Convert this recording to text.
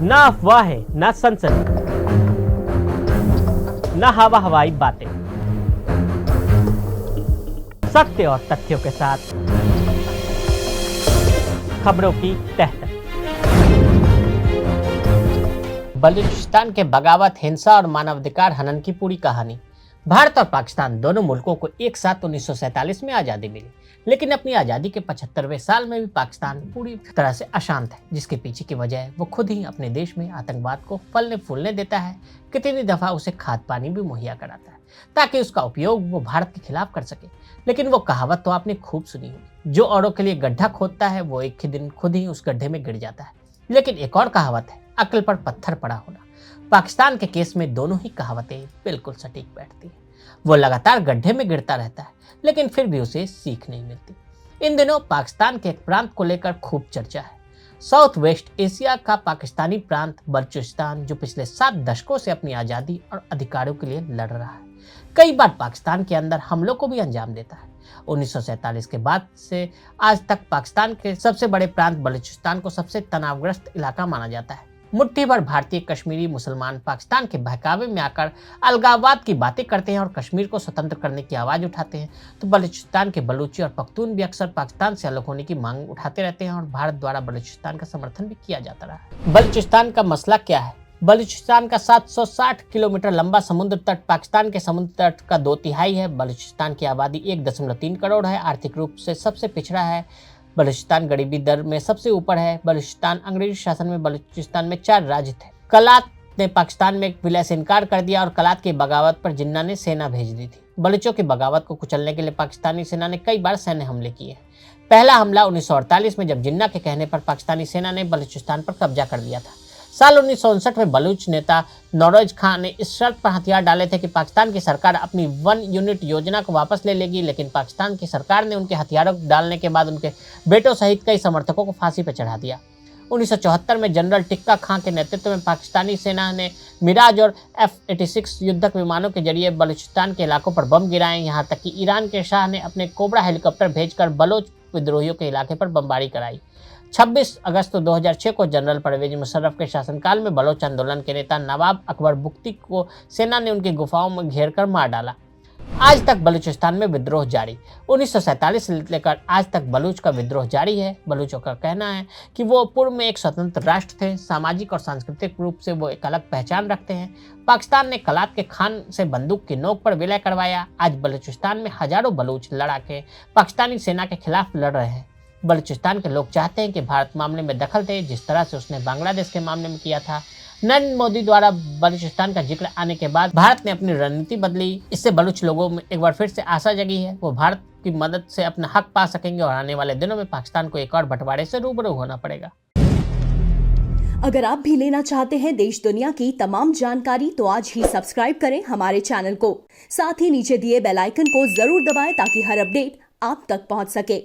ना अफवाहें, ना सनसनी, ना हवा हवाई बातें, सत्य और तथ्यों के साथ खबरों की तह तक। बलूचिस्तान के बगावत, हिंसा और मानवाधिकार हनन की पूरी कहानी। भारत और पाकिस्तान दोनों मुल्कों को एक साथ 1947 में आज़ादी मिली, लेकिन अपनी आज़ादी के 75वें साल में भी पाकिस्तान पूरी तरह से अशांत है, जिसके पीछे की वजह वो खुद ही अपने देश में आतंकवाद को फलने फूलने देता है। कितनी दफ़ा उसे खाद पानी भी मुहैया कराता है ताकि उसका उपयोग वो भारत के खिलाफ कर सके। लेकिन वो कहावत तो आपने खूब सुनी होगी, जो औरों के लिए गड्ढा खोदता है वो एक ही दिन खुद ही उस गड्ढे में गिर जाता है। लेकिन एक और कहावत है, अक्ल पर पत्थर पड़ा होना। पाकिस्तान के केस में दोनों ही कहावतें बिल्कुल सटीक बैठती हैं। वो लगातार गड्ढे में गिरता रहता है, लेकिन फिर भी उसे सीख नहीं मिलती। इन दिनों पाकिस्तान के एक प्रांत को लेकर खूब चर्चा है। साउथ वेस्ट एशिया का पाकिस्तानी प्रांत बलूचिस्तान, जो पिछले 7 दशकों से अपनी आज़ादी और अधिकारों के लिए लड़ रहा है, कई बार पाकिस्तान के अंदर हमलों को भी अंजाम देता है। 1947 के बाद से आज तक पाकिस्तान के सबसे बड़े प्रांत बलूचिस्तान को सबसे तनावग्रस्त इलाका माना जाता है। मुट्ठी भर भारतीय कश्मीरी मुसलमान पाकिस्तान के बहकावे में आकर अलगाववाद की बातें करते हैं और कश्मीर को स्वतंत्र करने की आवाज़ उठाते हैं, तो बलूचिस्तान के बलूची और पख्तून भी अक्सर पाकिस्तान से अलग होने की मांग उठाते रहते हैं और भारत द्वारा बलूचिस्तान का समर्थन भी किया जाता रहा है। बलूचिस्तान का मसला क्या है? बलूचिस्तान का 760 किलोमीटर लंबा समुद्र तट पाकिस्तान के समुद्र तट का 2/3 है। बलूचिस्तान की आबादी 1.3 करोड़ है। आर्थिक रूप से सबसे पिछड़ा है। बलूचिस्तान गरीबी दर में सबसे ऊपर है। बलूचिस्तान अंग्रेजी शासन में बलूचिस्तान में 4 राज्य थे। कलात ने पाकिस्तान में विलय से इनकार कर दिया और कलात की बगावत पर जिन्ना ने सेना भेज दी थी। बलूचों की बगावत को कुचलने के लिए पाकिस्तानी सेना ने कई बार सैन्य हमले किए। पहला हमला 1948 में, जब जिन्ना के कहने पर पाकिस्तानी सेना ने बलूचिस्तान पर कब्जा कर लिया था। साल 1959 में बलूच नेता नौरोज खान ने इस शर्त पर हथियार डाले थे कि पाकिस्तान की सरकार अपनी 1 यूनिट योजना को वापस ले लेगी, लेकिन पाकिस्तान की सरकार ने उनके हथियारों डालने के बाद उनके बेटों सहित कई समर्थकों को फांसी पर चढ़ा दिया। 1974 में जनरल टिक्का खां के नेतृत्व में पाकिस्तानी सेना ने मिराज और F-86 युद्धक विमानों के जरिए बलूचिस्तान के इलाकों पर बम गिराए। यहाँ तक कि ईरान के शाह ने अपने कोबरा हेलीकॉप्टर भेजकर बलोच विद्रोहियों के इलाके पर बमबारी कराई। 26 अगस्त 2006 को जनरल परवेज मुशर्रफ के शासनकाल में बलोच आंदोलन के नेता नवाब अकबर बुख्ती को सेना ने उनकी गुफाओं में घेरकर मार डाला। आज तक बलूचिस्तान में विद्रोह जारी। 1947 से लेकर आज तक बलूच का विद्रोह जारी है। बलूचों का कहना है कि वो पूर्व में एक स्वतंत्र राष्ट्र थे। सामाजिक और सांस्कृतिक रूप से वो एक अलग पहचान रखते हैं। पाकिस्तान ने कलात के खान से बंदूक की नोक पर विलय करवाया। आज बलूचिस्तान में हजारों बलूच लड़ाके पाकिस्तानी सेना के खिलाफ लड़ रहे हैं। बलूचिस्तान के लोग चाहते हैं कि भारत मामले में दखल दे, जिस तरह से उसने बांग्लादेश के मामले में किया था। नरेंद्र मोदी द्वारा बलूचिस्तान का जिक्र आने के बाद भारत ने अपनी रणनीति बदली। इससे बलूच लोगों में एक बार फिर से आशा जगी है। वो भारत की मदद से अपना हक पा सकेंगे और आने वाले दिनों में पाकिस्तान को एक और बंटवारे से रूबरू होना पड़ेगा। अगर आप भी लेना चाहते हैं देश दुनिया की तमाम जानकारी, तो आज ही सब्सक्राइब करें हमारे चैनल को। साथ ही नीचे दिए बेल आइकन को जरूर दबाएं ताकि हर अपडेट आप तक पहुंच सके।